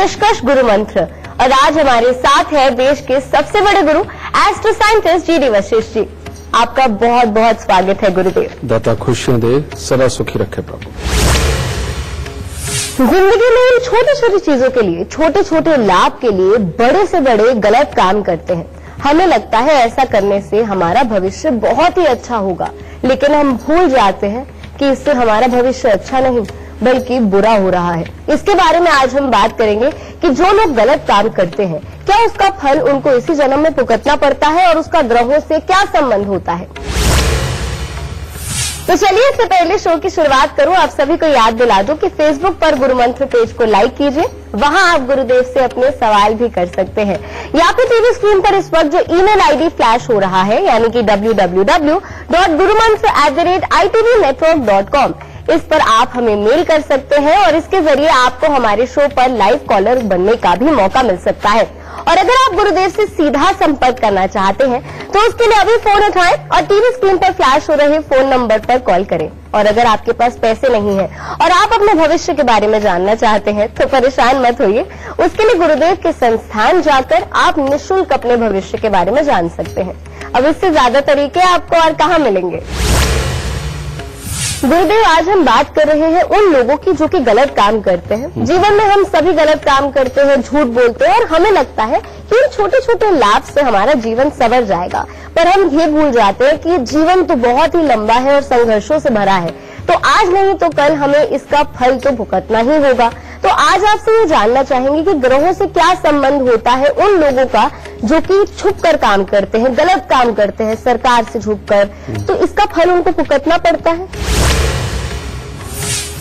निष्कर्ष गुरु मंत्र। और आज हमारे साथ है देश के सबसे बड़े गुरु astro scientist GD. Vashishtha ji. आपका बहुत बहुत स्वागत है गुरुदेव। दाता खुशियां दे, सदा सुखी रखे प्रभु। जिंदगी में इन छोटी छोटी चीजों के लिए, छोटे छोटे लाभ के लिए बड़े से बड़े गलत काम करते हैं। हमें लगता है ऐसा करने से हमारा भविष्य बहुत ही अच्छा होगा, लेकिन हम भूल जाते हैं कि इससे हमारा भविष्य अच्छा नहीं बल्कि बुरा हो रहा है। इसके बारे में आज हम बात करेंगे कि जो लोग गलत काम करते हैं, क्या उसका फल उनको इसी जन्म में भुगतना पड़ता है और उसका ग्रहों से क्या संबंध होता है। तो चलिए, इससे पहले शो की शुरुआत करूं, आप सभी को याद दिला दूं कि फेसबुक पर गुरु मंत्र पेज को लाइक कीजिए। वहां आप गुरुदेव से अपने सवाल भी कर सकते हैं, या फिर टीवी स्क्रीन पर इस वक्त जो ईमेल आईडी फ्लैश हो रहा है, यानी कि www.gurumantra@itvnetwork.com, इस पर आप हमें मेल कर सकते हैं और इसके जरिए आपको हमारे शो पर लाइव कॉलर बनने का भी मौका मिल सकता है। और अगर आप गुरुदेव से सीधा संपर्क करना चाहते हैं तो उसके लिए अभी फोन उठाएं और टीवी स्क्रीन पर फ्लैश हो रहे फोन नंबर पर कॉल करें। और अगर आपके पास पैसे नहीं है और आप अपने भविष्य के बारे में जानना चाहते हैं तो परेशान मत होइए, उसके लिए गुरुदेव के संस्थान जाकर आप निःशुल्क अपने भविष्य के बारे में जान सकते हैं। अब इससे ज्यादा तरीके आपको और कहाँ मिलेंगे। गुरुदेव, आज हम बात कर रहे हैं उन लोगों की जो कि गलत काम करते हैं। जीवन में हम सभी गलत काम करते हैं, झूठ बोलते हैं और हमें लगता है कि इन छोटे छोटे लाभ से हमारा जीवन संवर जाएगा, पर हम ये भूल जाते हैं कि जीवन तो बहुत ही लंबा है और संघर्षों से भरा है। तो आज नहीं तो कल हमें इसका फल तो भुगतना ही होगा। तो आज आपसे ये जानना चाहेंगे कि ग्रहों से क्या संबंध होता है उन लोगों का जो कि छुप कर काम करते हैं, गलत काम करते हैं, सरकार से छुपकर, तो इसका फल उनको भुगतना पड़ता है।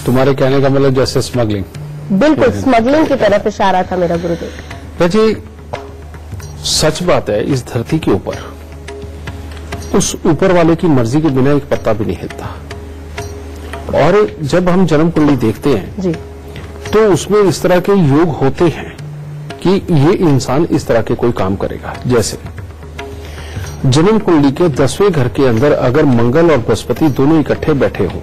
तुम्हारे कहने का मतलब जैसे स्मगलिंग, बिल्कुल स्मगलिंग की तरफ इशारा था मेरा गुरुदेव। जी, सच बात है, इस धरती के ऊपर उस ऊपर वाले की मर्जी के बिना एक पत्ता भी नहीं हिलता। और जब हम जन्म कुंडली देखते हैं जी, तो उसमें इस तरह के योग होते हैं कि ये इंसान इस तरह के कोई काम करेगा। जैसे जन्म कुंडली के 10वें घर के अंदर अगर मंगल और बृहस्पति दोनों इकट्ठे बैठे हो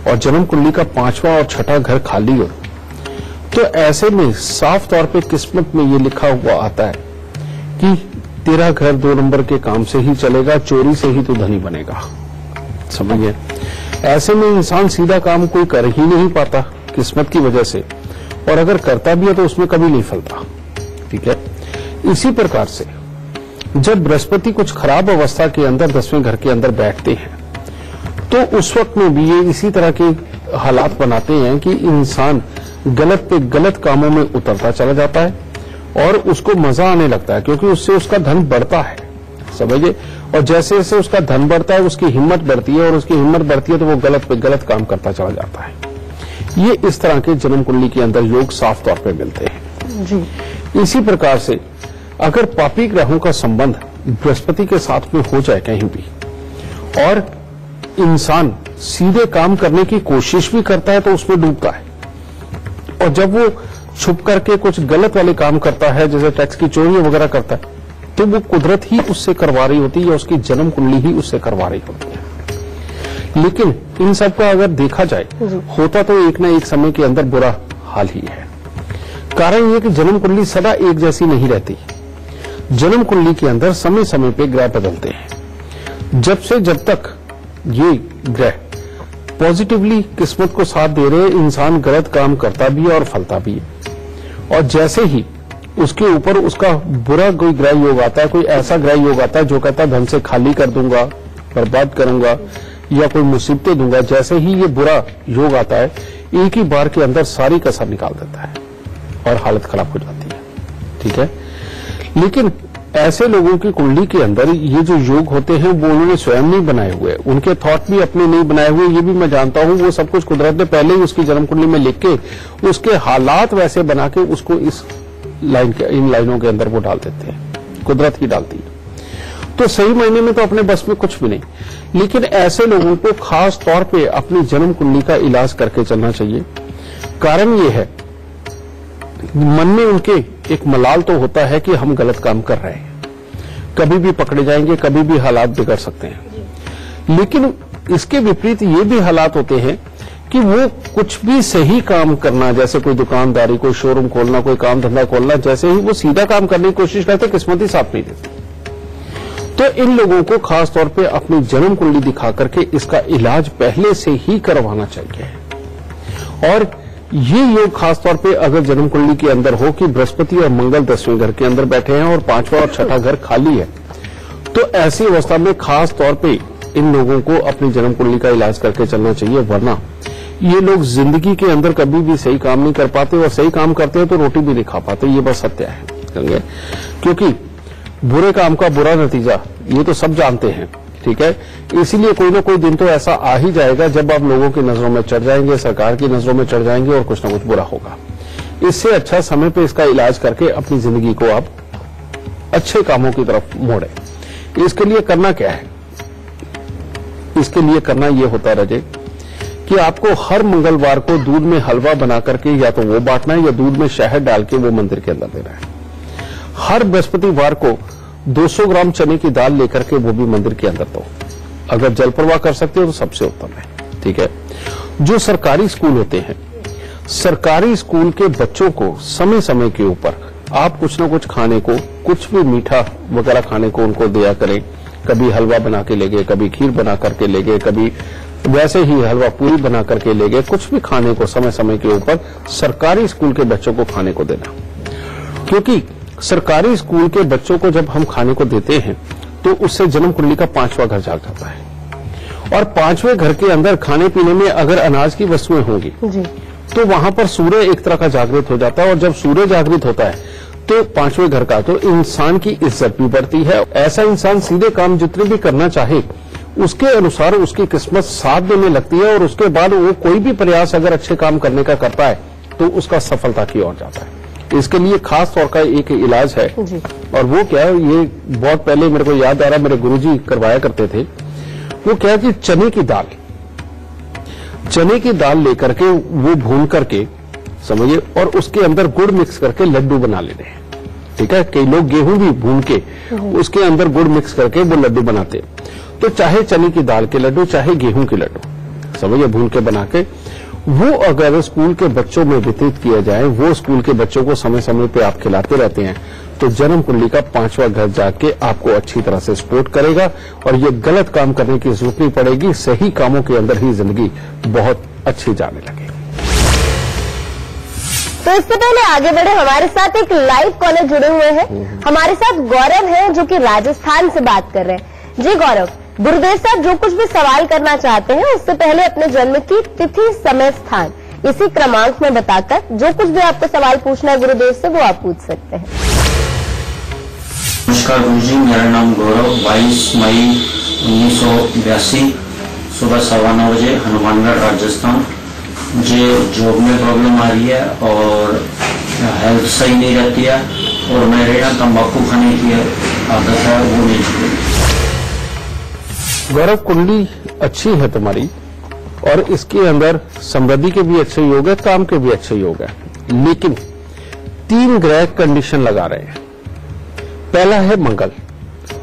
और जन्म कुंडली का 5वां और 6ठा घर खाली हो, तो ऐसे में साफ तौर पे किस्मत में ये लिखा हुआ आता है कि तेरा घर 2 नंबर के काम से ही चलेगा, चोरी से ही तू धनी बनेगा। समझिए, ऐसे में इंसान सीधा काम कोई कर ही नहीं पाता किस्मत की वजह से, और अगर करता भी है तो उसमें कभी नहीं फलता। ठीक है, इसी प्रकार से जब बृहस्पति कुछ खराब अवस्था के अंदर 10वें घर के अंदर बैठते हैं तो उस वक्त में भी ये इसी तरह के हालात बनाते हैं कि इंसान गलत पे गलत कामों में उतरता चला जाता है और उसको मजा आने लगता है, क्योंकि उससे उसका धन बढ़ता है। समझिए, और जैसे जैसे उसका धन बढ़ता है उसकी हिम्मत बढ़ती है, और उसकी हिम्मत बढ़ती है तो वो गलत पे गलत काम करता चला जाता है। ये इस तरह के जन्म कुंडली के अंदर योग साफ तौर पे मिलते हैं जी। इसी प्रकार से अगर पापी ग्रहों का संबंध बृहस्पति के साथ में हो जाए कहीं भी, और इंसान सीधे काम करने की कोशिश भी करता है तो उसमें डूबता है, और जब वो छुप करके कुछ गलत वाले काम करता है, जैसे टैक्स की चोरी वगैरह करता है, तो वो कुदरत ही उससे करवा रही होती है या उसकी जन्म कुंडली ही उससे करवा रही होती है। लेकिन इन सब का अगर देखा जाए, होता तो एक ना एक समय के अंदर बुरा हाल ही है। कारण ये कि जन्म कुंडली सदा एक जैसी नहीं रहती। जन्म कुंडली के अंदर समय समय पे ग्रह बदलते हैं। जब तक ये ग्रह पॉजिटिवली किस्मत को साथ दे रहे, इंसान गलत काम करता भी है और फलता भी है। और जैसे ही उसके ऊपर उसका बुरा कोई ग्रह योग आता है, कोई ऐसा ग्रह योग आता है जो कहता है धन से खाली कर दूंगा, बर्बाद करूंगा या कोई मुसीबतें दूंगा, जैसे ही ये बुरा योग आता है एक ही बार के अंदर सारी कसर निकाल देता है और हालत खराब हो जाती है। ठीक है, लेकिन ऐसे लोगों की कुंडली के अंदर ये जो योग होते हैं वो उन्होंने स्वयं नहीं बनाए हुए, उनके थॉट भी अपने नहीं बनाए हुए, ये भी मैं जानता हूं। वो सब कुछ कुदरत ने पहले ही उसकी जन्म कुंडली में लिख के उसके हालात वैसे बना के उसको इस इन लाइनों के अंदर वो डाल देते हैं, कुदरत ही डालती है। तो सही मायने में तो अपने बस में कुछ भी नहीं। लेकिन ऐसे लोगों को खास तौर पे अपनी जन्म कुंडली का इलाज करके चलना चाहिए। कारण ये है, मन में उनके एक मलाल तो होता है कि हम गलत काम कर रहे हैं, कभी भी पकड़े जाएंगे, कभी भी हालात बिगड़ सकते हैं। लेकिन इसके विपरीत ये भी हालात होते हैं कि वो कुछ भी सही काम करना, जैसे कोई दुकानदारी, कोई शोरूम खोलना, कोई काम धंधा खोलना, जैसे ही वो सीधा काम करने की कोशिश करते किस्मत ही साथ नहीं देती। तो इन लोगों को खास तौर पे अपनी जन्म कुंडली दिखा करके इसका इलाज पहले से ही करवाना चाहिए। और ये योग खास तौर पे अगर जन्म कुंडली के अंदर हो कि बृहस्पति और मंगल 10वें घर के अंदर बैठे हैं और 5वां और 6ठा घर खाली है, तो ऐसी अवस्था में खास तौर पे इन लोगों को अपनी जन्म कुंडली का इलाज करके चलना चाहिए, वरना ये लोग जिंदगी के अंदर कभी भी सही काम नहीं कर पाते, और सही काम करते हैं तो रोटी भी नहीं खा पाते। ये बस सत्य है, क्योंकि बुरे काम का बुरा नतीजा ये तो सब जानते हैं, ठीक है। इसीलिए कोई ना कोई दिन तो ऐसा आ ही जाएगा जब आप लोगों की नजरों में चढ़ जाएंगे, सरकार की नजरों में चढ़ जाएंगे और कुछ ना कुछ बुरा होगा। इससे अच्छा समय पे इसका इलाज करके अपनी जिंदगी को आप अच्छे कामों की तरफ मोड़े। इसके लिए करना क्या है? इसके लिए करना ये होता रहे कि आपको हर मंगलवार को दूध में हलवा बना करके या तो वो बांटना है या दूध में शहद डाल के वो मंदिर के अंदर देना है। हर बृहस्पतिवार को 200 ग्राम चने की दाल लेकर के वो भी मंदिर के अंदर दो। अगर जल प्रवाह कर सकते हो तो सबसे उत्तम है, ठीक है। जो सरकारी स्कूल होते हैं, सरकारी स्कूल के बच्चों को समय समय के ऊपर आप कुछ न कुछ खाने को, कुछ भी मीठा वगैरह खाने को उनको दिया करें। कभी हलवा बना के ले गए, कभी खीर बना करके ले गए, कभी वैसे ही हलवा पूरी बना करके ले गए। कुछ भी खाने को समय समय के ऊपर सरकारी स्कूल के बच्चों को खाने को देना, क्योंकि सरकारी स्कूल के बच्चों को जब हम खाने को देते हैं तो उससे जन्म कुंडली का 5वां घर जाग जाता है। और 5वें घर के अंदर खाने पीने में अगर अनाज की वस्तुएं होंगी तो वहां पर सूर्य एक तरह का जागृत हो जाता है, और जब सूर्य जागृत होता है तो 5वें घर का तो इंसान की इज्जत भी बढ़ती है। ऐसा इंसान सीधे काम जितने भी करना चाहे उसके अनुसार उसकी किस्मत साथ देने लगती है, और उसके बाद वो कोई भी प्रयास अगर अच्छे काम करने का करता है तो उसका सफलता की ओर जाता है। इसके लिए खास तौर का एक इलाज है, और वो क्या है, ये बहुत पहले मेरे को याद आ रहा, मेरे गुरुजी करवाया करते थे। वो क्या है कि चने की दाल लेकर के वो भून करके, समझिए, और उसके अंदर गुड़ मिक्स करके लड्डू बना लेने हैं, ठीक है। कई लोग गेहूं भी भून के उसके अंदर गुड़ मिक्स करके वो लड्डू बनाते हैं। तो चाहे चने की दाल के लड्डू, चाहे गेहूं के लड्डू, समझिए, भून के बना के वो अगर स्कूल के बच्चों में वितरित किया जाए, वो स्कूल के बच्चों को समय समय पे आप खिलाते रहते हैं, तो जन्म कुंडली का 5वां घर जाके आपको अच्छी तरह से सपोर्ट करेगा, और ये गलत काम करने की जरूरत नहीं पड़ेगी। सही कामों के अंदर ही जिंदगी बहुत अच्छी जाने लगेगी। तो इससे पहले आगे बढ़े, हमारे साथ एक लाइव कॉलर जुड़े हुए हैं। हमारे साथ गौरव हैं जो कि राजस्थान से बात कर रहे हैं। जी गौरव, गुरुदेव साहब जो कुछ भी सवाल करना चाहते हैं उससे पहले अपने जन्म की तिथि, समय, स्थान इसी क्रमांक में बताकर जो कुछ भी आपको सवाल पूछना है गुरुदेव से वो आप पूछ सकते हैं। नमस्कार गुरुजी, मेरा नाम गौरव। 22 मई 1982 सुबह 9:15 बजे, हनुमानगढ़, राजस्थान। मुझे जॉब में प्रॉब्लम आ रही है और हेल्थ सही नहीं रहती है, और मेरे यहाँ तंबाकू खाने की आदत है, वो नहीं छूटेगी। गौरव, कुंडली अच्छी है तुम्हारी, और इसके अंदर समृद्धि के भी अच्छे योग है, काम के भी अच्छे योग है, लेकिन 3 ग्रह कंडीशन लगा रहे हैं। पहला है मंगल।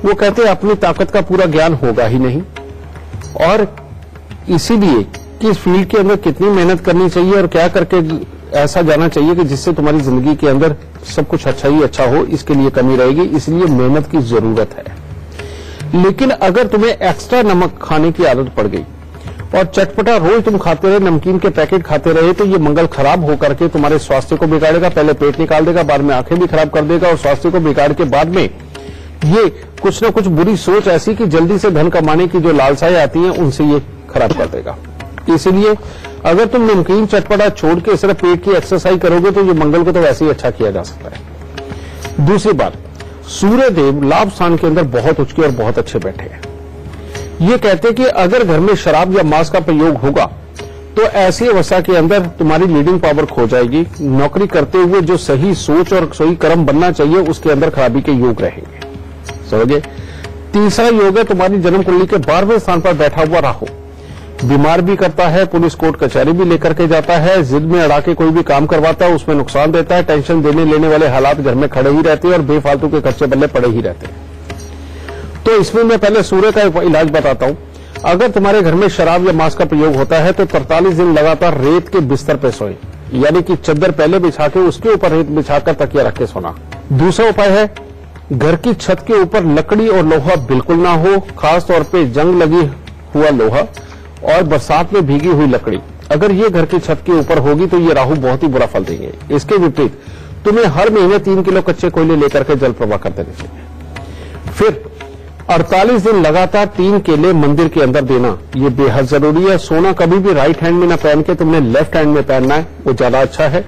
वो कहते हैं अपनी ताकत का पूरा ज्ञान होगा ही नहीं, और इसीलिए कि इस फील्ड के अंदर कितनी मेहनत करनी चाहिए और क्या करके ऐसा जाना चाहिए कि जिससे तुम्हारी जिंदगी के अंदर सब कुछ अच्छा ही अच्छा हो, इसके लिए कमी रहेगी। इसलिए मेहनत की जरूरत है। लेकिन अगर तुम्हें एक्स्ट्रा नमक खाने की आदत पड़ गई और चटपटा रोज तुम खाते रहे, नमकीन के पैकेट खाते रहे, तो ये मंगल खराब होकर के तुम्हारे स्वास्थ्य को बिगाड़ेगा। पहले पेट निकाल देगा, बाद में आंखें भी खराब कर देगा, और स्वास्थ्य को बिगाड़ के बाद में ये कुछ न कुछ बुरी सोच ऐसी कि जल्दी से धन कमाने की जो लालसाएं आती हैं उनसे ये खराब कर देगा। इसलिए अगर तुम नमकीन चटपटा छोड़ के सिर्फ पेट की एक्सरसाइज करोगे तो ये मंगल को तो वैसे ही अच्छा किया जा सकता है। दूसरी बात, सूर्य देव लाभ स्थान के अंदर बहुत उच्च और बहुत अच्छे बैठे हैं। ये कहते हैं कि अगर घर में शराब या मांस का प्रयोग होगा तो ऐसी अवस्था के अंदर तुम्हारी लीडिंग पावर खो जाएगी। नौकरी करते हुए जो सही सोच और सही कर्म बनना चाहिए उसके अंदर खराबी के योग रहेंगे, समझे। तीसरा योग है तुम्हारी जन्म कुंडली के 12वें स्थान पर बैठा हुआ राहु। बीमार भी करता है, पुलिस कोर्ट कचहरी भी लेकर के जाता है, जिद में अड़ा के कोई भी काम करवाता है, उसमें नुकसान देता है, टेंशन देने लेने वाले हालात घर में खड़े ही रहते हैं और बेफालतू के खर्चे बल्ले पड़े ही रहते हैं। तो इसमें मैं पहले सूर्य का इलाज बताता हूं। अगर तुम्हारे घर में शराब या मांस का प्रयोग होता है तो 43 दिन लगातार रेत के बिस्तर पर सोएं, यानी कि चद्दर पहले बिछा के उसके ऊपर रेत बिछाकर तकिया रख के सोना। दूसरा उपाय है, घर की छत के ऊपर लकड़ी और लोहा बिल्कुल ना हो, खास तौर पे जंग लगी हुआ लोहा और बरसात में भीगी हुई लकड़ी। अगर ये घर की छत के ऊपर होगी तो ये राहु बहुत ही बुरा फल देंगे। इसके विपरीत तुम्हें हर महीने 3 किलो कच्चे कोयले लेकर के जल प्रवाह कर देने चाहिए। फिर 48 दिन लगातार 3 केले मंदिर के अंदर देना, ये बेहद जरूरी है। सोना कभी भी राइट हैंड में ना पहन के तुमने लेफ्ट हैंड में पहनना है, वो ज्यादा अच्छा है।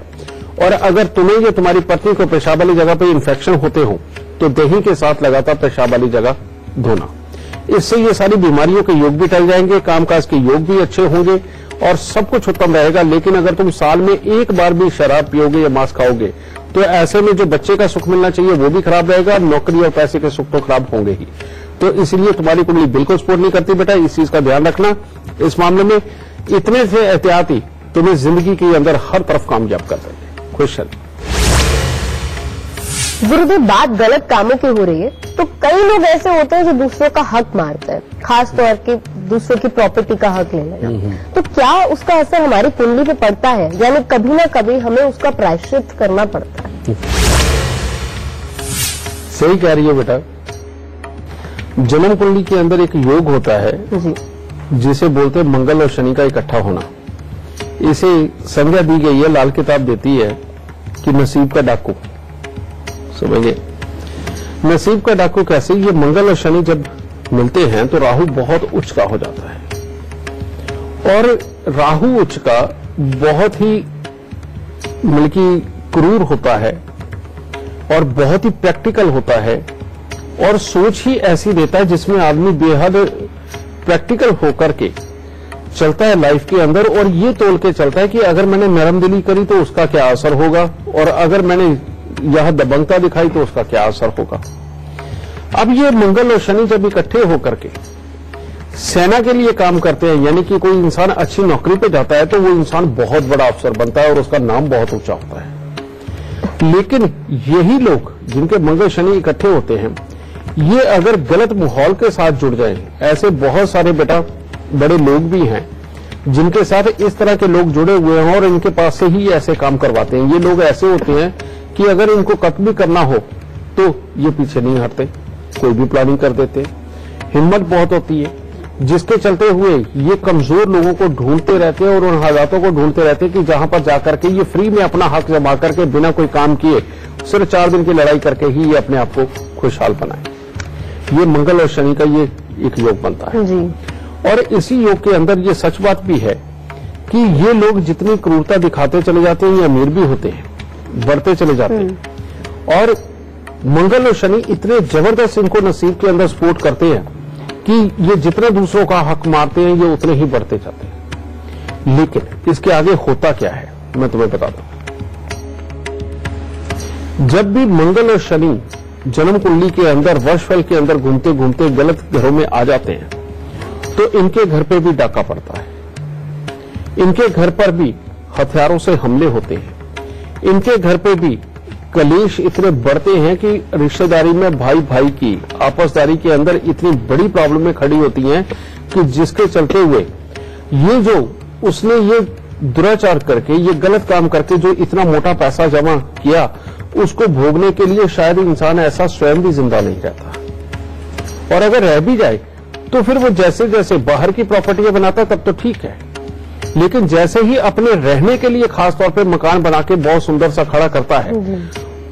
और अगर तुम्हें या तुम्हारी पत्नी को पेशाब वाली जगह पे इन्फेक्शन होते हो तो दही के साथ लगातार पेशाब वाली जगह धोना। इससे ये सारी बीमारियों के योग भी टल जाएंगे, कामकाज के योग भी अच्छे होंगे और सब कुछ उत्तम रहेगा। लेकिन अगर तुम साल में एक बार भी शराब पियोगे या मांस खाओगे तो ऐसे में जो बच्चे का सुख मिलना चाहिए वो भी खराब रहेगा, नौकरी और पैसे के सुख तो खराब होंगे ही। तो इसलिए तुम्हारी कुंडली बिल्कुल सपोर्ट नहीं करती बेटा, इस चीज का ध्यान रखना। इस मामले में इतने से एहतियाती तुम्हें जिंदगी के अंदर हर तरफ कामयाब कर देंगे। खुश चलिए। गुरुदेव, बात गलत कामों की हो रही है तो कई लोग ऐसे होते हैं जो दूसरों का हक मारते हैं, खास तौर के दूसरों की प्रॉपर्टी का हक ले लेना। तो क्या उसका असर हमारी कुंडली पे पड़ता है, यानी कभी ना कभी हमें उसका प्रायश्चित करना पड़ता है? सही कह रही है बेटा। जन्म कुंडली के अंदर एक योग होता है जी, जिसे बोलते हैं मंगल और शनि का इकट्ठा होना। इसे संज्ञा दी गई है, लाल किताब देती है कि नसीब का डाकू। समझिए, नसीब का डाकू कैसे? ये मंगल और शनि जब मिलते हैं तो राहु बहुत उच्च का हो जाता है और राहु उच्च का बहुत ही बल्कि क्रूर होता है और बहुत ही प्रैक्टिकल होता है और सोच ही ऐसी देता है जिसमें आदमी बेहद प्रैक्टिकल होकर के चलता है लाइफ के अंदर और ये तोल के चलता है कि अगर मैंने नरम दिली करी तो उसका क्या असर होगा और अगर मैंने यह दबंगता दिखाई तो उसका क्या असर होगा। अब ये मंगल और शनि जब इकट्ठे होकर के सेना के लिए काम करते हैं, यानी कि कोई इंसान अच्छी नौकरी पे जाता है तो वो इंसान बहुत बड़ा अफसर बनता है और उसका नाम बहुत ऊंचा होता है। लेकिन यही लोग जिनके मंगल शनि इकट्ठे होते हैं, ये अगर गलत माहौल के साथ जुड़ जाएं, ऐसे बहुत सारे बेटा बड़े लोग भी हैं जिनके साथ इस तरह के लोग जुड़े हुए हैं और इनके पास से ही ऐसे काम करवाते हैं। ये लोग ऐसे होते हैं कि अगर इनको कत्ल भी करना हो तो ये पीछे नहीं हटते, कोई भी प्लानिंग कर देते। हिम्मत बहुत होती है, जिसके चलते हुए ये कमजोर लोगों को ढूंढते रहते हैं और उन हालातों को ढूंढते रहते हैं कि जहां पर जाकर के ये फ्री में अपना हक जमा करके बिना कोई काम किए सिर्फ 4 दिन की लड़ाई करके ही ये अपने आप को खुशहाल बनाए। ये मंगल और शनि का ये एक योग बनता है जी। और इसी योग के अंदर ये सच बात भी है कि ये लोग जितनी क्रूरता दिखाते चले जाते हैं ये अमीर भी होते हैं, बढ़ते चले जाते हैं। और मंगल और शनि इतने जबरदस्त इनको नसीब के अंदर सपोर्ट करते हैं कि ये जितने दूसरों का हक मारते हैं ये उतने ही बढ़ते जाते हैं। लेकिन इसके आगे होता क्या है मैं तुम्हें बता दूं। जब भी मंगल और शनि जन्म कुंडली के अंदर वर्षफल के अंदर घूमते घूमते गलत घरों में आ जाते हैं तो इनके घर पे भी डाका पड़ता है, इनके घर पर भी हथियारों से हमले होते हैं, इनके घर पे भी कलेश इतने बढ़ते हैं कि रिश्तेदारी में भाई भाई की आपसदारी के अंदर इतनी बड़ी प्रॉब्लमें खड़ी होती हैं कि जिसके चलते हुए ये जो उसने ये दुराचार करके ये गलत काम करके जो इतना मोटा पैसा जमा किया उसको भोगने के लिए शायद इंसान ऐसा स्वयं भी जिंदा नहीं रहता। और अगर रह भी जाए तो फिर वो जैसे जैसे बाहर की प्रॉपर्टियां बनाता तब तो ठीक है, लेकिन जैसे ही अपने रहने के लिए खासतौर पे मकान बना के बहुत सुंदर सा खड़ा करता है,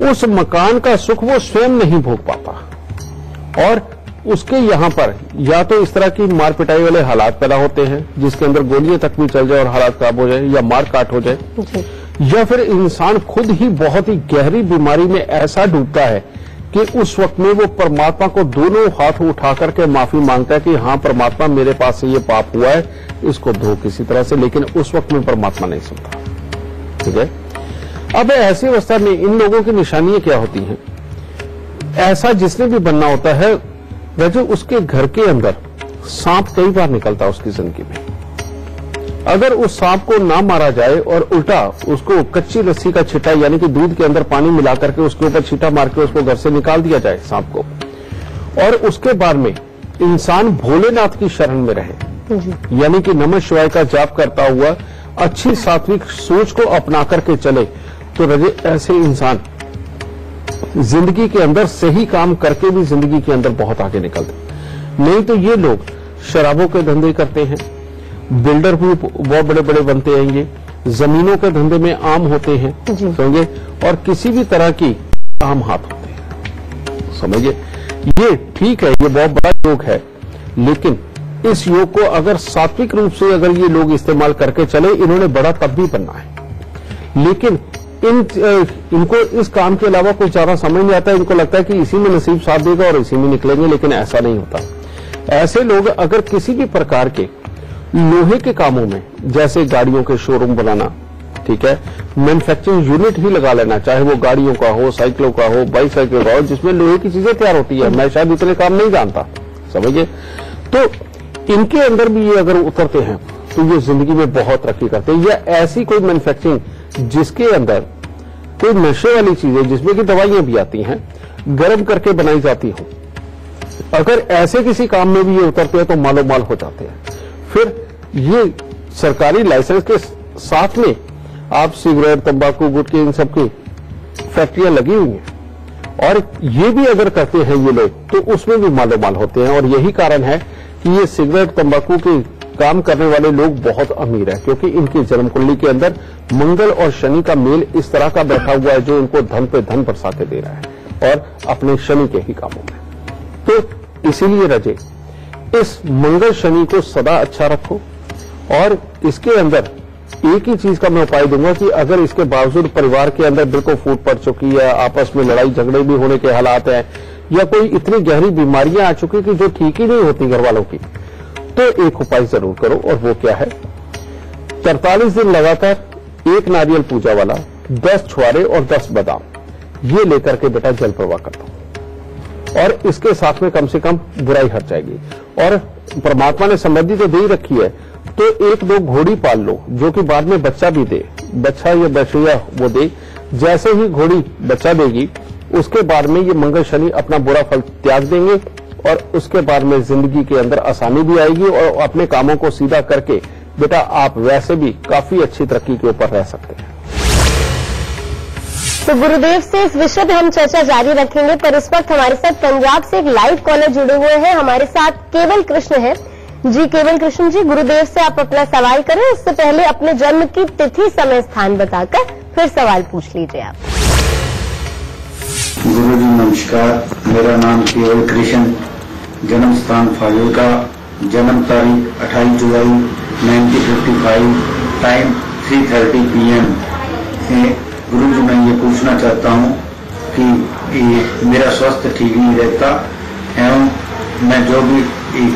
उस मकान का सुख वो स्वयं नहीं भोग पाता और उसके यहाँ पर या तो इस तरह की मार पिटाई वाले हालात पैदा होते हैं जिसके अंदर गोलियां तक भी चल जाए और हालात खराब हो जाए या मार काट हो जाए, या फिर इंसान खुद ही बहुत ही गहरी बीमारी में ऐसा डूबता है कि उस वक्त में वो परमात्मा को दोनों हाथ उठा करके माफी मांगता है कि हाँ परमात्मा मेरे पास से ये पाप हुआ है, इसको धो किसी तरह से, लेकिन उस वक्त में परमात्मा नहीं सुनता। ठीक है। अब ऐसी अवस्था में इन लोगों की निशानियां क्या होती हैं? ऐसा जिसने भी बनना होता है वजह उसके घर के अंदर सांप कई बार निकलता है उसकी जिंदगी में। अगर उस सांप को ना मारा जाए और उल्टा उसको कच्ची लस्सी का छिटा यानी कि दूध के अंदर पानी मिला करके उसके ऊपर छींटा मार के उसको घर से निकाल दिया जाए सांप को, और उसके बाद में इंसान भोलेनाथ की शरण में रहे, यानी कि नमः शिवाय का जाप करता हुआ अच्छी सात्विक सोच को अपना करके चले तो रजे ऐसे इंसान जिंदगी के अंदर सही काम करके भी जिंदगी के अंदर बहुत आगे निकलते। नहीं तो ये लोग शराबों के धंधे करते हैं, बिल्डर भी बहुत बड़े बड़े बनते हैं, ये जमीनों के धंधे में आम होते हैं, समझे, और किसी भी तरह की आम हाथ होते हैं, समझिए। ये ठीक है, ये बहुत बड़ा योग है, लेकिन इस योग को अगर सात्विक रूप से अगर ये लोग इस्तेमाल करके चले, इन्होंने बड़ा तब भी बनना है। लेकिन इनको इस काम के अलावा कुछ ज्यादा समझ नहीं आता। इनको लगता है कि इसी में नसीब साथ देगा और इसी में निकलेंगे, लेकिन ऐसा नहीं होता। ऐसे लोग अगर किसी भी प्रकार के लोहे के कामों में, जैसे गाड़ियों के शोरूम बनाना, ठीक है, मैन्युफैक्चरिंग यूनिट ही लगा लेना, चाहे वो गाड़ियों का हो, साइकिलों का हो, बाईसाइकिल का हो, जिसमें लोहे की चीजें तैयार होती है। मैं शायद इतने काम नहीं जानता, समझिए। तो इनके अंदर भी ये अगर उतरते हैं तो ये जिंदगी में बहुत तरक्की करते हैं। या ऐसी कोई मैन्युफैक्चरिंग जिसके अंदर कोई नशे वाली चीजें, जिसमें की दवाइयां भी आती हैं, गर्म करके बनाई जाती हो, अगर ऐसे किसी काम में भी ये उतरते हैं तो मालो माल हो जाते हैं। फिर ये सरकारी लाइसेंस के साथ में आप सिगरेट, तंबाकू, गुटखे, इन सब की फैक्ट्रियां लगी हुई हैं और ये भी अगर करते हैं ये लोग तो उसमें भी मालो माल होते हैं। और यही कारण है कि ये सिगरेट, तंबाकू के काम करने वाले लोग बहुत अमीर है, क्योंकि इनकी जन्म कुंडली के अंदर मंगल और शनि का मेल इस तरह का बैठा हुआ है जो इनको धन पे धन बरसा के दे रहा है, और अपने शनि के ही कामों में। तो इसीलिए रजे इस मंगल शनि को सदा अच्छा रखो। और इसके अंदर एक ही चीज का मैं उपाय दूंगा कि अगर इसके बावजूद परिवार के अंदर बिल्कुल फूट पड़ चुकी है, आपस में लड़ाई झगड़े भी होने के हालात हैं, या कोई इतनी गहरी बीमारियां आ चुकी कि जो ठीक ही नहीं होती घर वालों की, तो एक उपाय जरूर करो। और वो क्या है, 43 दिन लगातार एक नारियल पूजा वाला, 10 छुआरे और 10 बादाम ये लेकर के बेटा जल प्रवाह कर दो, और इसके साथ में कम से कम बुराई हट जाएगी। और परमात्मा ने समृद्धि तो दे ही रखी है, तो 1-2 घोड़ी पाल लो जो कि बाद में बच्चा भी दे, बच्चा या बछिया वो दे। जैसे ही घोड़ी बच्चा देगी उसके बाद में ये मंगल शनि अपना बुरा फल त्याग देंगे, और उसके बाद में जिंदगी के अंदर आसानी भी आएगी, और अपने कामों को सीधा करके बेटा आप वैसे भी काफी अच्छी तरक्की के ऊपर रह सकते हैं। तो गुरुदेव से इस विषय पे हम चर्चा जारी रखेंगे, पर इस वक्त हमारे साथ पंजाब से एक लाइव कॉलर जुड़े हुए हैं। हमारे साथ केवल कृष्ण है जी। केवल कृष्ण जी, गुरुदेव से आप अपना सवाल करें, उससे पहले अपने जन्म की तिथि, समय, स्थान बताकर फिर सवाल पूछ लीजिए आप। गुरु जी नमस्कार, मेरा नाम केवल कृष्ण, जन्म स्थान फाजिलका, जन्म तारीख 28 जुलाई 1955, टाइम 3:30 PM है। गुरु जी मैं ये पूछना चाहता हूँ कि मेरा स्वास्थ्य ठीक नहीं रहता एवं मैं जो भी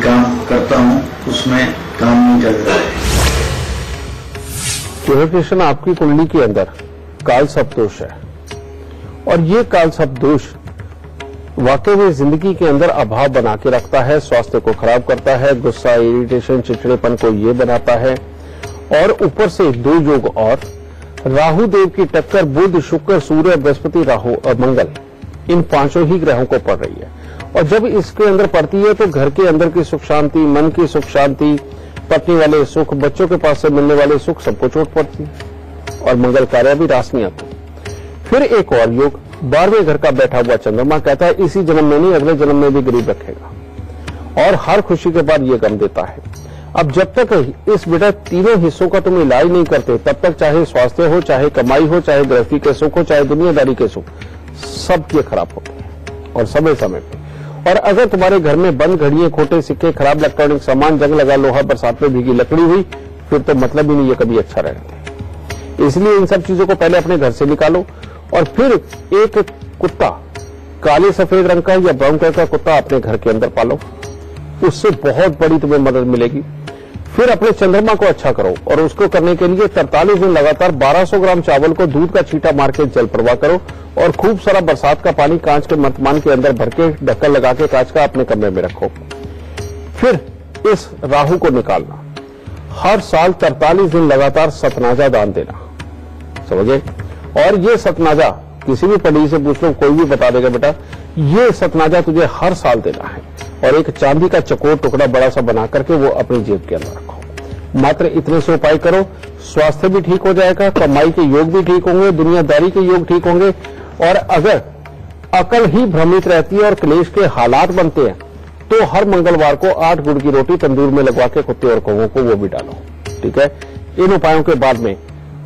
काम करता हूँ उसमें काम नहीं चल रहा है। केवल कृष्ण, आपकी कुंडली के अंदर काल सर्प दोष है, और ये काल सर्प दोष वाकई में जिंदगी के अंदर अभाव बना के रखता है, स्वास्थ्य को खराब करता है, गुस्सा, इरिटेशन, चिड़चिड़ेपन को ये बनाता है। और ऊपर से 2 योग और राहु देव की टक्कर बुध, शुक्र, सूर्य, बृहस्पति, राहु और मंगल, इन 5 ही ग्रहों को पड़ रही है। और जब इसके अंदर पड़ती है तो घर के अंदर की सुख शांति, मन की सुख शांति, पत्नी वाले सुख, बच्चों के पास से मिलने वाले सुख, सबको चोट पड़ती है, और मंगल कार्य भी रास नहीं आते। फिर एक और योग, 12वें घर का बैठा हुआ चंद्रमा कहता है इसी जन्म में नहीं अगले जन्म में भी गरीब रखेगा, और हर खुशी के बाद ये गम देता है। अब जब तक इस बेटा तीनों हिस्सों का तुम इलाज नहीं करते, तब तक चाहे स्वास्थ्य हो, चाहे कमाई हो, चाहे गृहस्थी के सुख हो, चाहे दुनियादारी के सुख, सब ये खराब होते हैं, और समय समय पे। और अगर तुम्हारे घर में बंद घड़ियां, खोटे सिक्के, खराब इलेक्ट्रॉनिक सामान, जंग लगा लोहा, बरसात में भीगी लकड़ी हुई, फिर तो मतलब ही नहीं ये कभी अच्छा रहता। इसलिए इन सब चीजों को पहले अपने घर से निकालो, और फिर एक कुत्ता काले सफेद रंग का या ब्राउन कलर का कुत्ता अपने घर के अंदर पालो, उससे बहुत बड़ी तुम्हें मदद मिलेगी। फिर अपने चंद्रमा को अच्छा करो, और उसको करने के लिए 43 दिन लगातार 1200 ग्राम चावल को दूध का छींटा मार के जल प्रवाह करो, और खूब सारा बरसात का पानी कांच के मर्तमान के अंदर भर के ढक्कन लगा के कांच का अपने कमरे में रखो। फिर इस राहु को निकालना, हर साल 43 दिन लगातार सतनाजा दान देना, समझे। और ये सतनाजा किसी भी पंडित से पूछ लो, कोई भी बता देगा बेटा ये सतनाजा तुझे हर साल देना है। और एक चांदी का चकोर टुकड़ा बड़ा सा बना करके वो अपनी जेब के अंदर रखो। मात्र इतने से उपाय करो, स्वास्थ्य भी ठीक हो जाएगा, कमाई के योग भी ठीक होंगे, दुनियादारी के योग ठीक होंगे। और अगर अकल ही भ्रमित रहती है और क्लेश के हालात बनते हैं तो हर मंगलवार को 8 गुड़ की रोटी तंदूर में लगवा के कुत्ते और कौवों को वो भी डालो। ठीक है, इन उपायों के बाद में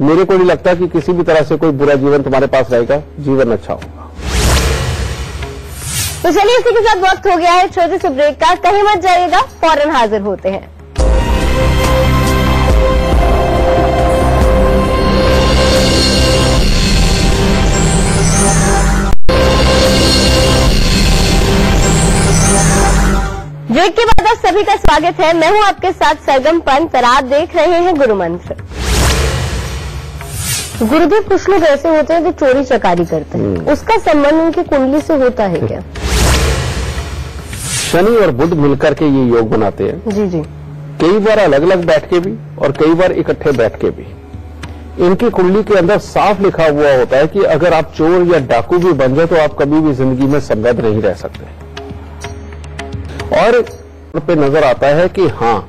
मेरे को नहीं लगता कि किसी भी तरह से कोई बुरा जीवन तुम्हारे पास रहेगा, जीवन अच्छा होगा। तो चलिए इसी के साथ वक्त हो गया है छोटे से ब्रेक का, कहीं मत जाइएगा, फौरन हाजिर होते हैं। ब्रेक के बाद आप सभी का स्वागत है। मैं हूं आपके साथ सरगम पंत और आप देख रहे हैं गुरु मंत्र। गुरुदेव, कुछ लोग ऐसे होते हैं जो चोरी चकारी करते हैं, उसका संबंध उनकी कुंडली से होता है क्या? शनि और बुध मिलकर के ये योग बनाते हैं। जी जी। कई बार अलग अलग बैठ के भी और कई बार इकट्ठे बैठ के भी। इनकी कुंडली के अंदर साफ लिखा हुआ होता है कि अगर आप चोर या डाकू भी बन जाए तो आप कभी भी जिंदगी में समृद्ध नहीं रह सकते। और पे नजर आता है कि हाँ,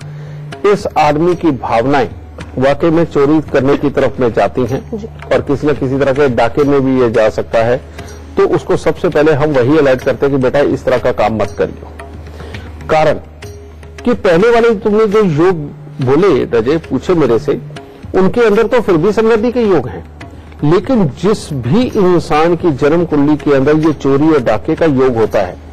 इस आदमी की भावनाएं वाकई में चोरी करने की तरफ में जाती हैं और किसी न किसी तरह के डाके में भी ये जा सकता है। तो उसको सबसे पहले हम वही अलर्ट करते हैं कि बेटा इस तरह का काम मत करियो। कारण कि पहले वाले तुमने जो योग बोले रजे पूछे मेरे से, उनके अंदर तो फिर भी समृद्धि के योग हैं, लेकिन जिस भी इंसान की जन्म कुंडली के अंदर ये चोरी और डाके का योग होता है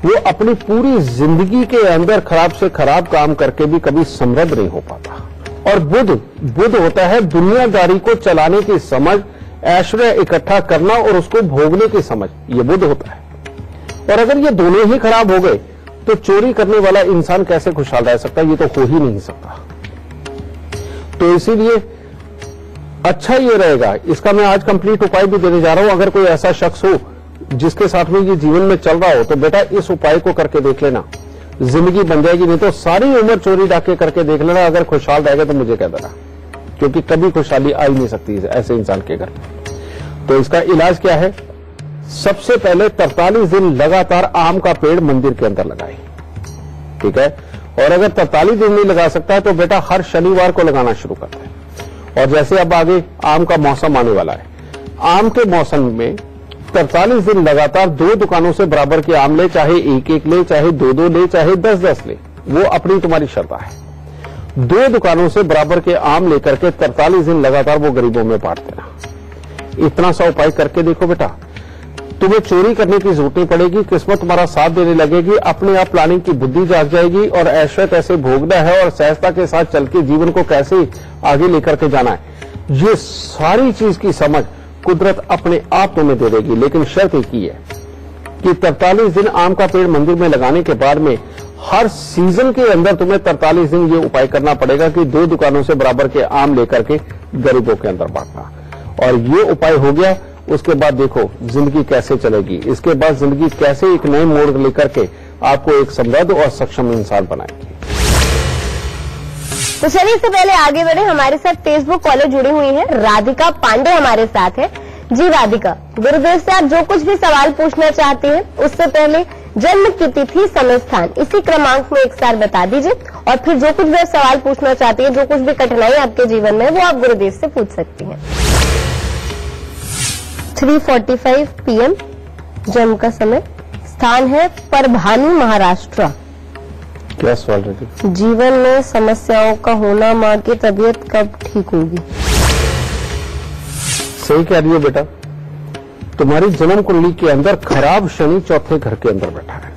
वो अपनी पूरी जिंदगी के अंदर खराब से खराब काम करके भी कभी समृद्ध नहीं हो पाता। और बुध होता है दुनियादारी को चलाने की समझ, ऐश्वर्य इकट्ठा करना और उसको भोगने की समझ, ये बुध होता है। और अगर ये दोनों ही खराब हो गए तो चोरी करने वाला इंसान कैसे खुशहाल रह सकता है? ये तो हो ही नहीं सकता। तो इसीलिए अच्छा ये रहेगा, इसका मैं आज कंप्लीट उपाय भी देने जा रहा हूं। अगर कोई ऐसा शख्स हो जिसके साथ में ये जीवन में चल रहा हो तो बेटा इस उपाय को करके देख लेना, जिंदगी बन जाएगी। नहीं तो सारी उम्र चोरी डाके करके देख लेना, अगर खुशहाल रहेगा तो मुझे कह देना, क्योंकि कभी खुशहाली आ ही नहीं सकती ऐसे इंसान के घर। तो इसका इलाज क्या है? सबसे पहले 43 दिन लगातार आम का पेड़ मंदिर के अंदर लगाए। ठीक है, और अगर 43 दिन नहीं लगा सकता है तो बेटा हर शनिवार को लगाना शुरू करता है। और जैसे अब आगे आम का मौसम आने वाला है, आम के मौसम में 43 दिन लगातार 2 दुकानों से बराबर के आम ले, चाहे 1-1 ले, चाहे 2-2 ले, चाहे 10-10 ले, वो अपनी तुम्हारी श्रद्धा है। 2 दुकानों से बराबर के आम लेकर के 43 दिन लगातार वो गरीबों में बांट देना। इतना सा उपाय करके देखो बेटा, तुम्हें चोरी करने की जरूरत नहीं पड़ेगी, किस्मत तुम्हारा साथ देने लगेगी, अपने आप प्लानिंग की बुद्धि जाग जाएगी और ऐश्वर्य कैसे भोगना है और सहजता के साथ चल के जीवन को कैसे आगे लेकर के जाना है, ये सारी चीज की समझ कुदरत अपने आप तुम्हें दे देगी। लेकिन शर्त एक ही है कि 43 दिन आम का पेड़ मंदिर में लगाने के बाद में हर सीजन के अंदर तुम्हें 43 दिन ये उपाय करना पड़ेगा कि 2 दुकानों से बराबर के आम लेकर के गरीबों के अंदर बांटना। और ये उपाय हो गया, उसके बाद देखो जिंदगी कैसे चलेगी। इसके बाद जिंदगी कैसे एक नए मोड़ लेकर के आपको एक समृद्ध और सक्षम इंसान बनाएगी। तो चलिए इससे पहले आगे बढ़े, हमारे साथ फेसबुक कॉलर जुड़ी हुई है, राधिका पांडे हमारे साथ है। जी राधिका, गुरुदेव से आप जो कुछ भी सवाल पूछना चाहती हैं उससे पहले जन्म की तिथि, समय, स्थान इसी क्रमांक में एक सार बता दीजिए और फिर जो कुछ भी सवाल पूछना चाहती है, जो कुछ भी कठिनाई आपके जीवन में वो आप गुरुदेव से पूछ सकती हैं। 3:45 PM जन्म का समय, स्थान है परभानी, महाराष्ट्र। क्या सवाल है? जीवन में समस्याओं का होना, माँ की तबीयत कब ठीक होगी? सही कह रही हो बेटा, तुम्हारी जन्म कुंडली के अंदर खराब शनि चौथे घर के अंदर बैठा है।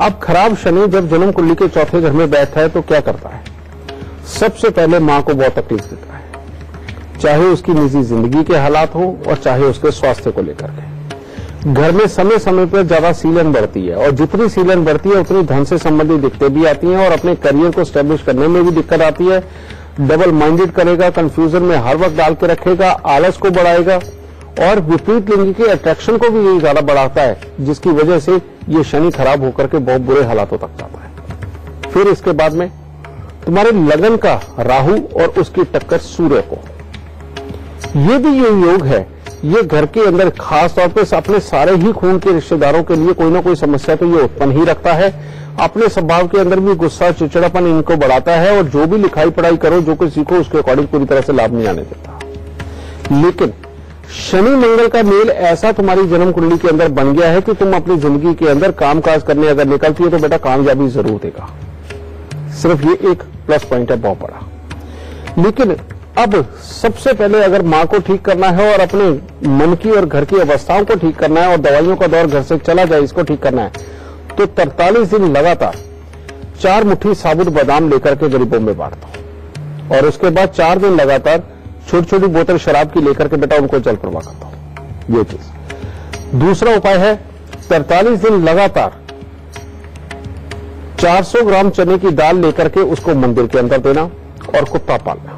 अब खराब शनि जब जन्म कुंडली के चौथे घर में बैठा है तो क्या करता है? सबसे पहले मां को बहुत तकलीफ देता है, चाहे उसकी निजी जिंदगी के हालात हो और चाहे उसके स्वास्थ्य को लेकर के। घर में समय समय पर ज्यादा सीलन बढ़ती है और जितनी सीलन बढ़ती है उतनी धन से संबंधित दिक्कतें भी आती हैं और अपने करियर को स्टैब्लिश करने में भी दिक्कत आती है। डबल माइंडेड करेगा, कंफ्यूजन में हर वक्त डाल के रखेगा, आलस को बढ़ाएगा और विपरीत लिंग के अट्रैक्शन को भी यही ज्यादा बढ़ाता है, जिसकी वजह से ये शनि खराब होकर के बहुत बुरे हालातों तक जाता है। फिर इसके बाद में तुम्हारे लगन का राहु और उसकी टक्कर सूर्य को, ये भी ये योग है ये घर के अंदर खास तौर पे अपने सारे ही खून के रिश्तेदारों के लिए कोई ना कोई समस्या तो ये उत्पन्न ही रखता है। अपने स्वभाव के अंदर भी गुस्सा, चिड़चिड़ापन इनको बढ़ाता है और जो भी लिखाई पढ़ाई करो, जो कुछ सीखो, उसके अकॉर्डिंग पूरी तरह से लाभ नहीं आने देता। लेकिन शनि मंगल का मेल ऐसा तुम्हारी जन्म कुंडली के अंदर बन गया है कि तुम अपनी जिंदगी के अंदर कामकाज करने अगर निकलती हो तो बेटा कामयाबी जरूर देगा। सिर्फ ये एक प्लस पॉइंट है बहुत बड़ा। लेकिन अब सबसे पहले अगर मां को ठीक करना है और अपने मन की और घर की अवस्थाओं को ठीक करना है और दवाइयों का दौर घर से चला जाए, इसको ठीक करना है, तो 43 दिन लगातार 4 मुट्ठी साबुत बादाम लेकर के गरीबों में बांटता हूं और उसके बाद 4 दिन लगातार छोटी छोटी बोतल शराब की लेकर के बेटा उनको जल प्रवाह करता हूं। ये चीज। दूसरा उपाय है 43 दिन लगातार 400 ग्राम चने की दाल लेकर के उसको मंदिर के अंदर देना और कुत्ता पालना।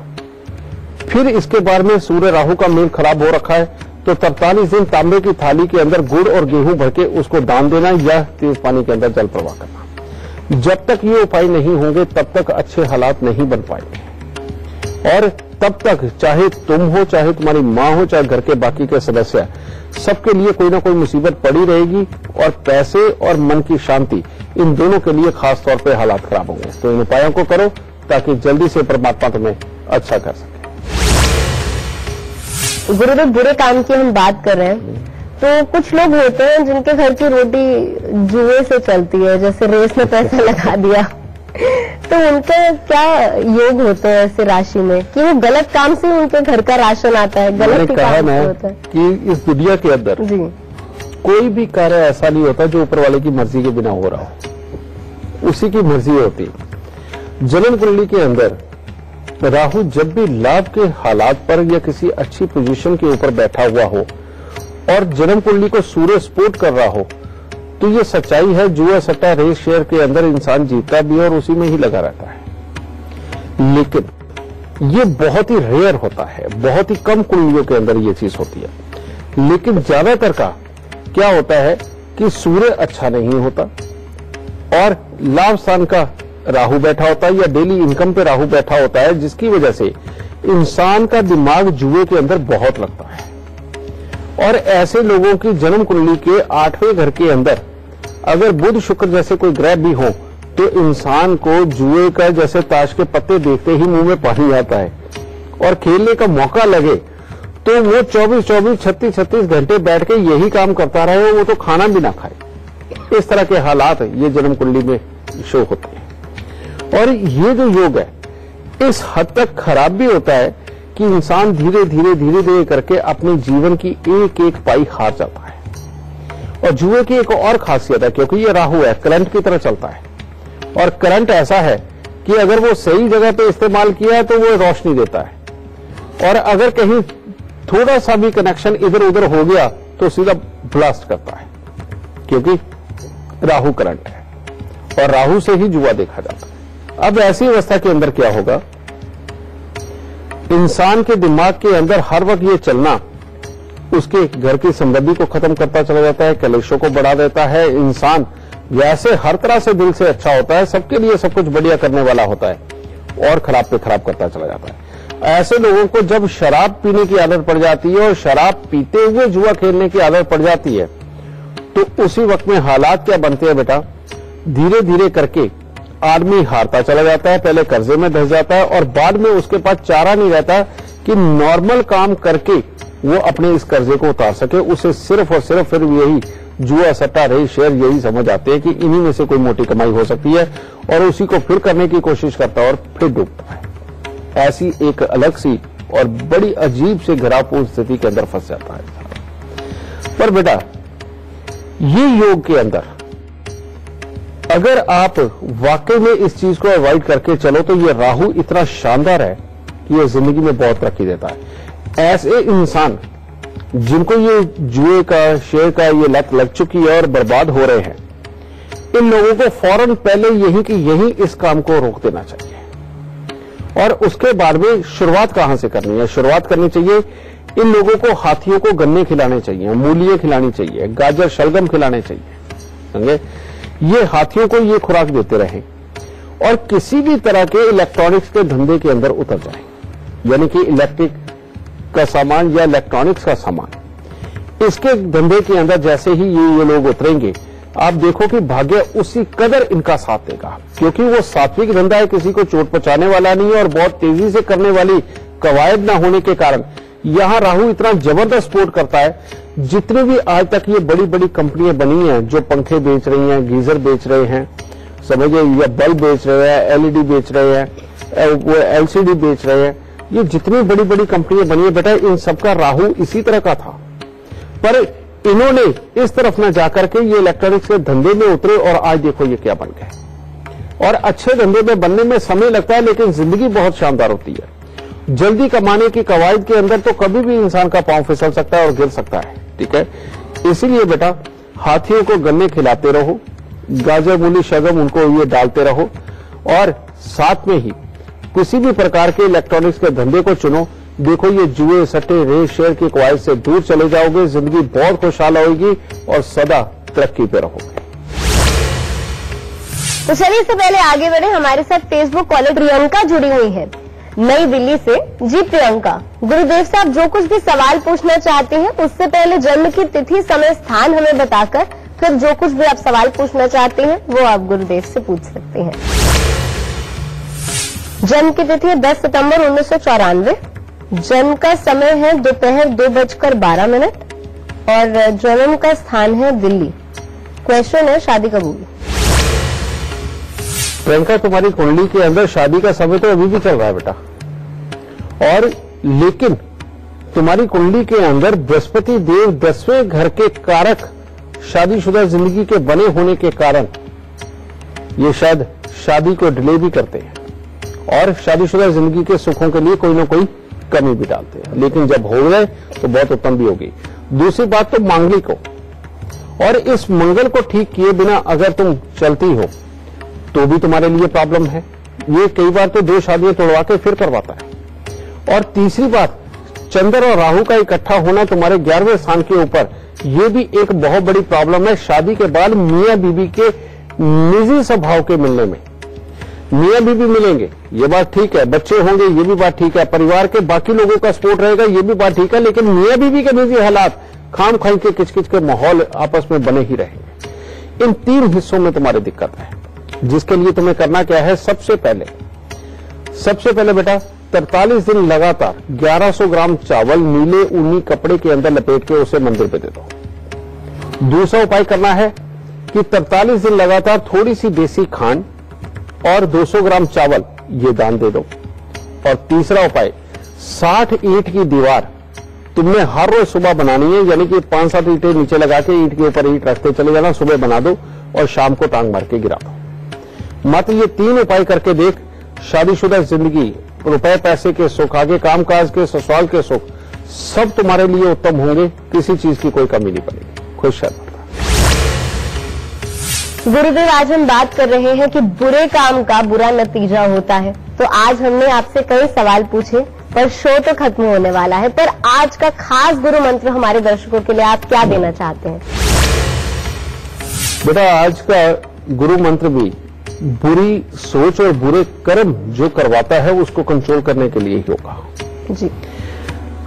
फिर इसके बारे में सूर्य राहु का मेल खराब हो रखा है तो 43 दिन तांबे की थाली के अंदर गुड़ और गेहूं भर के उसको दान देना या तेज पानी के अंदर जल प्रवाह करना। जब तक ये उपाय नहीं होंगे तब तक अच्छे हालात नहीं बन पाएंगे और तब तक चाहे तुम हो, चाहे तुम्हारी मां हो, चाहे घर के बाकी के सदस्य, सबके लिए कोई ना कोई मुसीबत पड़ी रहेगी और पैसे और मन की शांति इन दोनों के लिए खास तौर पे हालात खराब होंगे। तो इन उपायों को करो ताकि जल्दी से परमात्मा तुम्हें अच्छा कर सके। गुरुदेव, बुरे काम की हम बात कर रहे हैं तो कुछ लोग होते हैं जिनके घर की रोटी जुए से चलती है, जैसे रेस में पैसा लगा दिया, तो उनका क्या योग होता है ऐसे राशि में कि वो गलत काम से उनके घर का राशन आता है, गलत ही काम से होता है? कि इस दुनिया के अंदर जी कोई भी कार्य ऐसा नहीं होता जो ऊपर वाले की मर्जी के बिना हो रहा हो, उसी की मर्जी होती है। जन्म कुंडली के अंदर राहु जब भी लाभ के हालात पर या किसी अच्छी पोजीशन के ऊपर बैठा हुआ हो और जन्म कुंडली को सूर्य सपोर्ट कर रहा हो तो ये सच्चाई है, जुआ सट्टा रेस शेयर के अंदर इंसान जीतता भी है और उसी में ही लगा रहता है। लेकिन ये बहुत ही रेयर होता है, बहुत ही कम कुंडलियों के अंदर ये चीज होती है। लेकिन ज्यादातर का क्या होता है कि सूर्य अच्छा नहीं होता और लाभ स्थान का राहु बैठा होता है या डेली इनकम पे राहु बैठा होता है, जिसकी वजह से इंसान का दिमाग जुए के अंदर बहुत लगता है। और ऐसे लोगों की जन्म कुंडली के 8वें घर के अंदर अगर बुध शुक्र जैसे कोई ग्रह भी हो तो इंसान को जुए का जैसे ताश के पत्ते देखते ही मुंह में पानी आता है और खेलने का मौका लगे तो वो 24-24, 36-36 घंटे बैठ के यही काम करता रहे, वो तो खाना भी ना खाए। इस तरह के हालात ये जन्म कुंडली में शो होते हैं। और ये जो योग है इस हद तक खराब भी होता है कि इंसान धीरे धीरे करके अपने जीवन की एक एक पाई हार जाता है। और जुए की एक और खासियत है, क्योंकि ये राहु है, करंट की तरह चलता है और करंट ऐसा है कि अगर वो सही जगह पे इस्तेमाल किया है तो वो रोशनी देता है और अगर कहीं थोड़ा सा भी कनेक्शन इधर उधर हो गया तो सीधा ब्लास्ट करता है, क्योंकि राहु करंट है और राहु से ही जुआ देखा जाता है। अब ऐसी अवस्था के अंदर क्या होगा, इंसान के दिमाग के अंदर हर वक्त ये चलना उसके घर की समृद्धि को खत्म करता चला जाता है, कलेशों को बढ़ा देता है। इंसान वैसे हर तरह से दिल से अच्छा होता है, सबके लिए सब कुछ बढ़िया करने वाला होता है और खराब पे खराब करता चला जाता है। ऐसे लोगों को जब शराब पीने की आदत पड़ जाती है और शराब पीते हुए जुआ खेलने की आदत पड़ जाती है तो उसी वक्त में हालात क्या बनते हैं बेटा, धीरे धीरे करके आदमी हारता चला जाता है, पहले कर्जे में धंस जाता है और बाद में उसके पास चारा नहीं रहता कि नॉर्मल काम करके वो अपने इस कर्जे को उतार सके। उसे सिर्फ और सिर्फ फिर यही जुआ सट्टा रेस शेयर यही समझ आते हैं कि इन्हीं में से कोई मोटी कमाई हो सकती है और उसी को फिर करने की कोशिश करता है और फिर डूबता है। ऐसी एक अलग सी और बड़ी अजीब से घरापूर्ण स्थिति के अंदर फंस जाता है। पर बेटा ये योग के अंदर अगर आप वाकई में इस चीज को अवॉइड करके चलो तो ये राहु इतना शानदार है कि ये जिंदगी में बहुत तरक्की देता है। ऐसे इंसान जिनको ये जुए का शेयर का ये लत लग चुकी है और बर्बाद हो रहे हैं, इन लोगों को फौरन पहले यही कि यही इस काम को रोक देना चाहिए। और उसके बाद में शुरुआत कहां से करनी है, शुरुआत करनी चाहिए इन लोगों को हाथियों को गन्ने खिलाने चाहिए, मूलियां खिलानी चाहिए, गाजर शलगम खिलाने चाहिए, समझे। ये हाथियों को ये खुराक देते रहें और किसी भी तरह के इलेक्ट्रॉनिक्स के धंधे के अंदर उतर जाएं, यानी कि इलेक्ट्रिक का सामान या इलेक्ट्रॉनिक्स का सामान इसके धंधे के अंदर जैसे ही ये लोग उतरेंगे, आप देखो कि भाग्य उसी कदर इनका साथ देगा, क्योंकि वो सात्विक धंधा है, किसी को चोट पहुंचाने वाला नहीं है और बहुत तेजी से करने वाली कवायद ना होने के कारण यहां राहु इतना जबरदस्त सपोर्ट करता है। जितनी भी आज तक ये बड़ी बड़ी कंपनियां बनी हैं जो पंखे बेच रही हैं, गीजर बेच रहे हैं, समझिए, या बल्ब बेच रहे हैं, एलईडी बेच रहे हैं, वो एलसीडी बेच रहे हैं, ये जितनी बड़ी बड़ी कंपनियां बनी है बेटा, इन सबका राहु इसी तरह का था। पर इन्होंने इस तरफ न जाकर के ये इलेक्ट्रॉनिक्स के धंधे में उतरे और आज देखो ये क्या बन गए। और अच्छे धंधे में बनने में समय लगता है, लेकिन जिंदगी बहुत शानदार होती है। जल्दी कमाने की कवायद के अंदर तो कभी भी इंसान का पांव फिसल सकता है और गिर सकता है, ठीक है। इसीलिए बेटा हाथियों को गन्ने खिलाते रहो, गाजर मूली शगम उनको ये डालते रहो, और साथ में ही किसी भी प्रकार के इलेक्ट्रॉनिक्स के धंधे को चुनो। देखो ये जुए, सट्टे, रेस, शेयर की कवायद से दूर चले जाओगे, जिंदगी बहुत खुशहाल होगी और सदा तरक्की पे रहोगे। तो चलिए, इससे पहले आगे बढ़े, हमारे साथ फेसबुक कॉलर प्रियंका जुड़ी हुई है नई दिल्ली से। जी प्रियंका, गुरुदेव साहब जो कुछ भी सवाल पूछना चाहते हैं उससे पहले जन्म की तिथि, समय, स्थान हमें बताकर फिर जो कुछ भी आप सवाल पूछना चाहते हैं वो आप गुरुदेव से पूछ सकते हैं। जन्म की तिथि 10 सितंबर 1994, जन्म का समय है दोपहर 2:12 और जन्म का स्थान है दिल्ली। क्वेश्चन है शादी कब होगी? प्रियंका, तुम्हारी कुंडली के अंदर शादी का समय तो अभी भी चल रहा है बेटा, और लेकिन तुम्हारी कुंडली के अंदर बृहस्पति देव 10वें घर के कारक शादीशुदा जिंदगी के बने होने के कारण ये शायद शादी को डिले भी करते हैं और शादीशुदा जिंदगी के सुखों के लिए कोई ना कोई कमी भी डालते हैं, लेकिन जब हो गए तो बहुत उत्तम भी होगी। दूसरी बात तो मांगलिक हो, और इस मंगल को ठीक किए बिना अगर तुम चलती हो तो भी तुम्हारे लिए प्रॉब्लम है। ये कई बार तो 2 शादियां तोड़वा के फिर करवाता है। और तीसरी बात, चंद्र और राहु का इकट्ठा होना तुम्हारे 11वें स्थान के ऊपर, ये भी एक बहुत बड़ी प्रॉब्लम है शादी के बाद मियां बीबी के निजी स्वभाव के मिलने में। मियां बीबी मिलेंगे, ये बात ठीक है, बच्चे होंगे, ये भी बात ठीक है, परिवार के बाकी लोगों का सपोर्ट रहेगा, ये भी बात ठीक है, लेकिन मियां बीबी के निजी हालात, खाम खाई के किचकिच के माहौल आपस में बने ही रहेंगे। इन 3 हिस्सों में तुम्हारी दिक्कत है, जिसके लिए तुम्हें करना क्या है? सबसे पहले बेटा 43 दिन लगातार 1100 ग्राम चावल नीले ऊनी कपड़े के अंदर लपेट के उसे मंदिर पे दे दो। दूसरा उपाय करना है कि 43 दिन लगातार थोड़ी सी देसी खांड और 200 ग्राम चावल ये दान दे दो। और तीसरा उपाय, 60 ईंट की दीवार तुमने हर रोज सुबह बनानी है, यानी कि 5-7 ईंटें नीचे लगा के ईंट के ऊपर ईंट रखते चले जाना, सुबह बना दो और शाम को टांग मार के गिरा दो। मत ये 3 उपाय करके देख, शादीशुदा जिंदगी, रुपए पैसे के सुख, आगे कामकाज के, ससुराल के सुख, सब तुम्हारे लिए उत्तम होंगे, किसी चीज की कोई कमी नहीं पड़ेगी। खुश है गुरुदेव। आज हम बात कर रहे हैं कि बुरे काम का बुरा नतीजा होता है, तो आज हमने आपसे कई सवाल पूछे पर शो तो खत्म होने वाला है, पर आज का खास गुरु मंत्र हमारे दर्शकों के लिए आप क्या देना चाहते हैं? बेटा, आज का गुरु मंत्र भी बुरी सोच और बुरे कर्म जो करवाता है उसको कंट्रोल करने के लिए ही होगा। जी,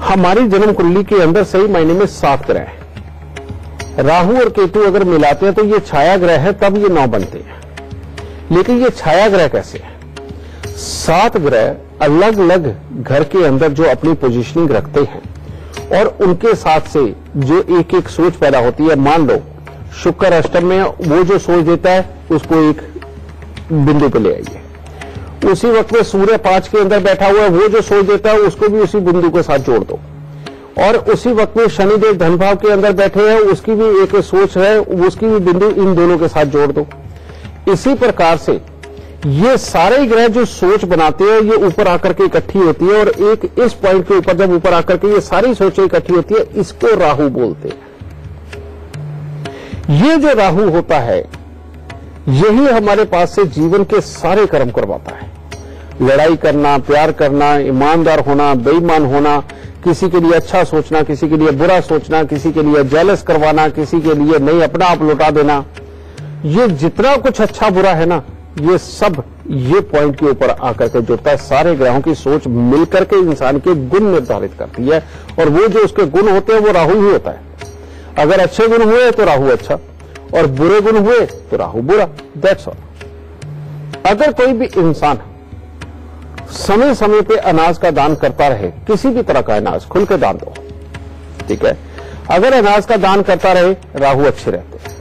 हमारी जन्म कुंडली के अंदर सही मायने में 7 ग्रह हैं। राहु और केतु अगर मिलाते हैं तो ये छाया ग्रह है, तब ये 9 बनते हैं। लेकिन ये छाया ग्रह कैसे है? 7 ग्रह अलग अलग घर के अंदर जो अपनी पोजीशनिंग रखते हैं और उनके साथ से जो एक एक सोच पैदा होती है। मान लो शुक्र अष्टम में, वो जो सोच देता है उसको एक बिंदु पे ले आइए। उसी वक्त में सूर्य 5 के अंदर बैठा हुआ है, वो जो सोच देता है उसको भी उसी बिंदु के साथ जोड़ दो। और उसी वक्त में शनिदेव धन भाव के अंदर बैठे हैं, उसकी भी एक सोच है, उसकी भी बिंदु इन दोनों के साथ जोड़ दो। इसी प्रकार से ये सारे ग्रह जो सोच बनाते हैं ये ऊपर आकर के इकट्ठी होती है, और एक इस पॉइंट के ऊपर जब ऊपर आकर के ये सारी सोचें इकट्ठी होती है, इसको राहु बोलते हैं। ये जो राहु होता है यही हमारे पास से जीवन के सारे कर्म करवाता है। लड़ाई करना, प्यार करना, ईमानदार होना, बेईमान होना, किसी के लिए अच्छा सोचना, किसी के लिए बुरा सोचना, किसी के लिए जेलस करवाना, किसी के लिए नहीं अपना आप लौटा देना, ये जितना कुछ अच्छा बुरा है ना, ये सब ये पॉइंट के ऊपर आकर के जुड़ता है। सारे ग्रहों की सोच मिलकर के इंसान के गुण निर्धारित करती है, और वो जो उसके गुण होते हैं वो राहु ही होता है। अगर अच्छे गुण हुए तो राहु अच्छा, और बुरे गुण हुए तो राहु बुरा। That's all. अगर कोई भी इंसान समय समय पे अनाज का दान करता रहे, किसी भी तरह का अनाज खुल के दान दो, ठीक है, अगर अनाज का दान करता रहे, राहु अच्छे रहते हैं।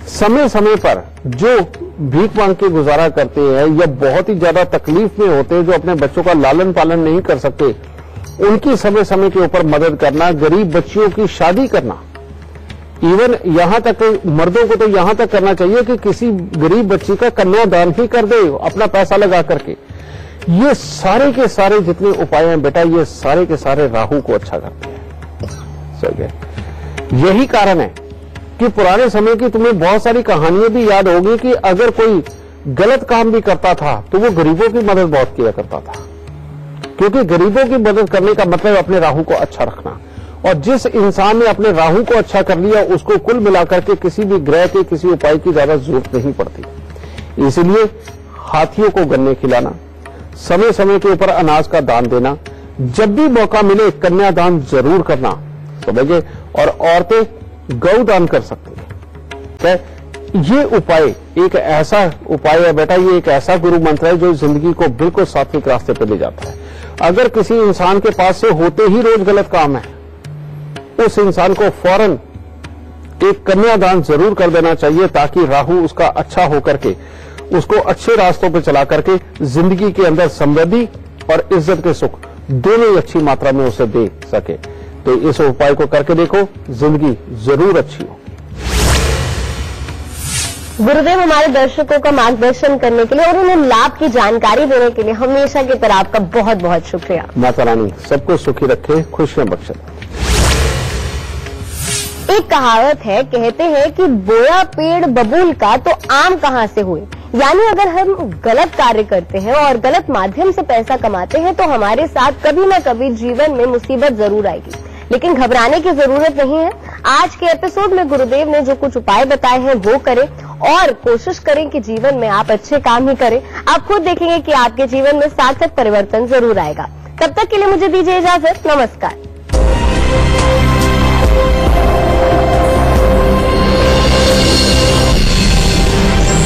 समय समय पर जो भीख मांग के गुजारा करते हैं या बहुत ही ज्यादा तकलीफ में होते हैं, जो अपने बच्चों का लालन पालन नहीं कर सकते, उनकी समय समय के ऊपर मदद करना, गरीब बच्चियों की शादी करना, इवन यहां तक मर्दों को तो यहां तक करना चाहिए कि किसी गरीब बच्ची का कन्यादान ही कर दे अपना पैसा लगा करके। ये सारे के सारे जितने उपाय हैं बेटा, ये सारे के सारे राहु को अच्छा करते हैं। सही है। यही कारण है कि पुराने समय की तुम्हें बहुत सारी कहानियां भी याद होगी कि अगर कोई गलत काम भी करता था तो वो गरीबों की मदद बहुत किया करता था, क्योंकि गरीबों की मदद करने का मतलब अपने राहु को अच्छा रखना। और जिस इंसान ने अपने राहु को अच्छा कर लिया, उसको कुल मिलाकर के किसी भी ग्रह के किसी उपाय की ज्यादा जरूरत नहीं पड़ती। इसलिए हाथियों को गन्ने खिलाना, समय समय के ऊपर अनाज का दान देना, जब भी मौका मिले कन्यादान जरूर करना, समझे। और औरतें गौ दान कर सकती हैं। ये उपाय एक ऐसा उपाय है बेटा, ये एक ऐसा गुरु मंत्र है जो जिंदगी को बिल्कुल सात्विक रास्ते पर ले जाता है। अगर किसी इंसान के पास से होते ही रोज गलत काम है, उस इंसान को फौरन एक कन्यादान जरूर कर देना चाहिए, ताकि राहु उसका अच्छा होकर के उसको अच्छे रास्तों पर चला करके जिंदगी के अंदर समृद्धि और इज्जत के सुख दोनों ही अच्छी मात्रा में उसे दे सके। तो इस उपाय को करके देखो, जिंदगी जरूर अच्छी हो। गुरुदेव, हमारे दर्शकों का मार्गदर्शन करने के लिए और उन्हें लाभ की जानकारी देने के लिए हमेशा की तरह आपका बहुत बहुत शुक्रिया। माता रानी सबको सुखी रखे, खुशियां बख्शे। एक कहावत है, कहते हैं कि बोया पेड़ बबूल का तो आम कहां से हुए। यानी अगर हम गलत कार्य करते हैं और गलत माध्यम से पैसा कमाते हैं तो हमारे साथ कभी न कभी जीवन में मुसीबत जरूर आएगी, लेकिन घबराने की जरूरत नहीं है। आज के एपिसोड में गुरुदेव ने जो कुछ उपाय बताए हैं वो करें और कोशिश करें कि जीवन में आप अच्छे काम ही करें। आप खुद देखेंगे कि आपके जीवन में सार्थक परिवर्तन जरूर आएगा। तब तक के लिए मुझे दीजिए इजाजत। नमस्कार।